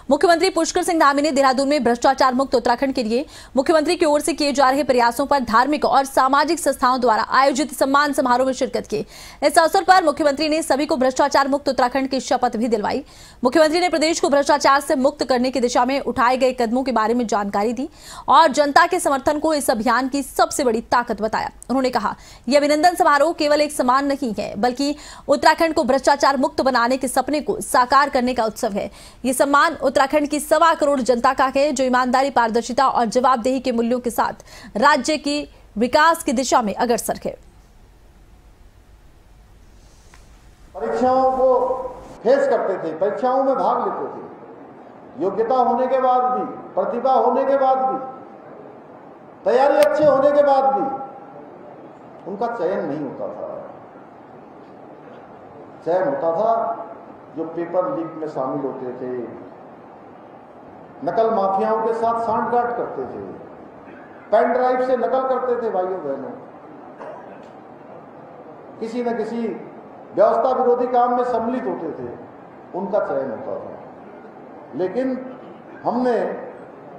मुख्यमंत्री पुष्कर सिंह धामी ने देहरादून में भ्रष्टाचार मुक्त उत्तराखंड के लिए मुख्यमंत्री की ओर से किए जा रहे प्रयासों पर धार्मिक और सामाजिक संस्थाओं द्वारा आयोजित सम्मान समारोह में शिरकत की। इस अवसर पर मुख्यमंत्री ने सभी को भ्रष्टाचार मुक्त उत्तराखंड की शपथ भी दिलवाई। मुख्यमंत्री ने प्रदेश को भ्रष्टाचार से मुक्त करने की दिशा में उठाए गए कदमों के बारे में जानकारी दी और जनता के समर्थन को इस अभियान की सबसे बड़ी ताकत बताया। उन्होंने कहा, यह अभिनंदन समारोह केवल एक सम्मान नहीं है, बल्कि उत्तराखंड को भ्रष्टाचार मुक्त बनाने के सपने को साकार करने का उत्सव है। ये सम्मान उत्तराखंड की 1.25 करोड़ जनता का है, जो ईमानदारी, पारदर्शिता और जवाबदेही के मूल्यों के साथ राज्य की विकास की दिशा में अग्रसर है। परीक्षाओं को फेस करते थे, परीक्षाओं में भाग लेते थे, योग्यता होने के बाद भी, प्रतिभा होने के बाद भी, तैयारी अच्छे होने के बाद भी उनका चयन नहीं होता था। चयन होता था जो पेपर लीक में शामिल होते थे, नकल माफियाओं के साथ सांठगांठ करते थे, पेन ड्राइव से नकल करते थे भाइयों बहनों, किसी न किसी व्यवस्था विरोधी काम में सम्मिलित होते थे, उनका चयन होता था। लेकिन हमने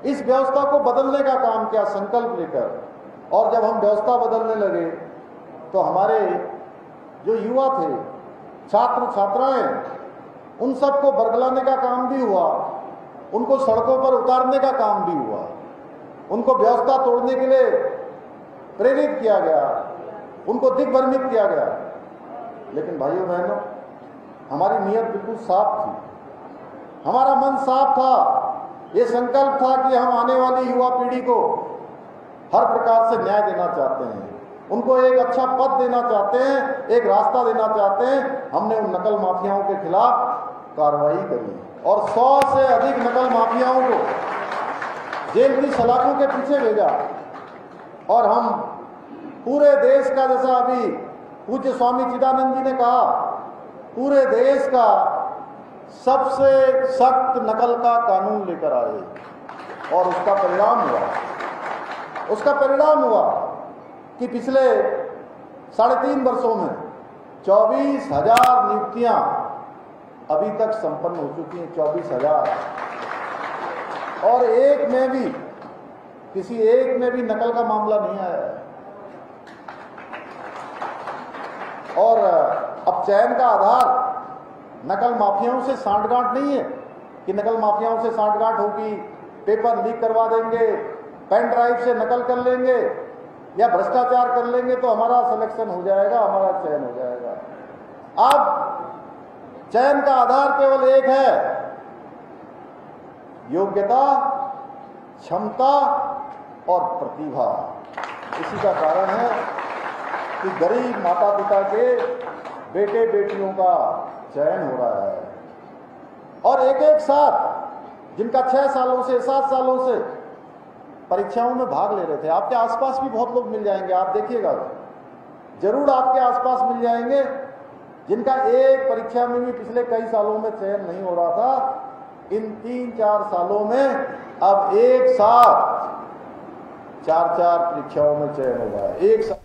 इस व्यवस्था को बदलने का काम किया संकल्प लेकर, और जब हम व्यवस्था बदलने लगे तो हमारे जो युवा थे, छात्र छात्राएं, उन सबको बरगलाने का काम भी हुआ, उनको सड़कों पर उतारने का काम भी हुआ, उनको व्यवस्था तोड़ने के लिए प्रेरित किया गया, उनको दिग्भ्रमित किया गया। लेकिन भाइयों बहनों, हमारी नीयत बिल्कुल साफ थी, हमारा मन साफ था। ये संकल्प था कि हम आने वाली युवा पीढ़ी को हर प्रकार से न्याय देना चाहते हैं, उनको एक अच्छा पद देना चाहते हैं, एक रास्ता देना चाहते हैं। हमने उन नकल माफियाओं के खिलाफ कार्रवाई करी और 100 से अधिक नकल माफियाओं को जेल की सलाखों के पीछे भेजा। और हम पूरे देश का, जैसा अभी पूज्य स्वामी चिदानंद जी ने कहा, पूरे देश का सबसे सख्त नकल का कानून लेकर आए। और उसका परिणाम हुआ कि पिछले 3.5 वर्षों में 24,000 नियुक्तियां अभी तक संपन्न हो चुकी हैं। 24,000, और किसी एक में भी नकल का मामला नहीं आया है। और अब चयन का आधार नकल माफियाओं से सांठगांठ नहीं है कि नकल माफियाओं से सांठगांठ होगी, पेपर लीक करवा देंगे, पेन ड्राइव से नकल कर लेंगे या भ्रष्टाचार कर लेंगे तो हमारा सिलेक्शन हो जाएगा, हमारा चयन हो जाएगा। अब चयन का आधार केवल एक है, योग्यता, क्षमता और प्रतिभा। इसी का कारण है कि गरीब माता पिता के बेटे बेटियों का चयन हो रहा है, और एक साथ जिनका 6 सालों से 7 सालों से परीक्षाओं में भाग ले रहे थे। आपके आसपास भी बहुत लोग मिल जाएंगे, आप देखिएगा, जरूर आपके आसपास मिल जाएंगे जिनका एक परीक्षा में भी पिछले कई सालों में चयन नहीं हो रहा था। इन 3-4 सालों में अब एक साथ 4-4 परीक्षाओं में चयन हो रहा है। एक साथ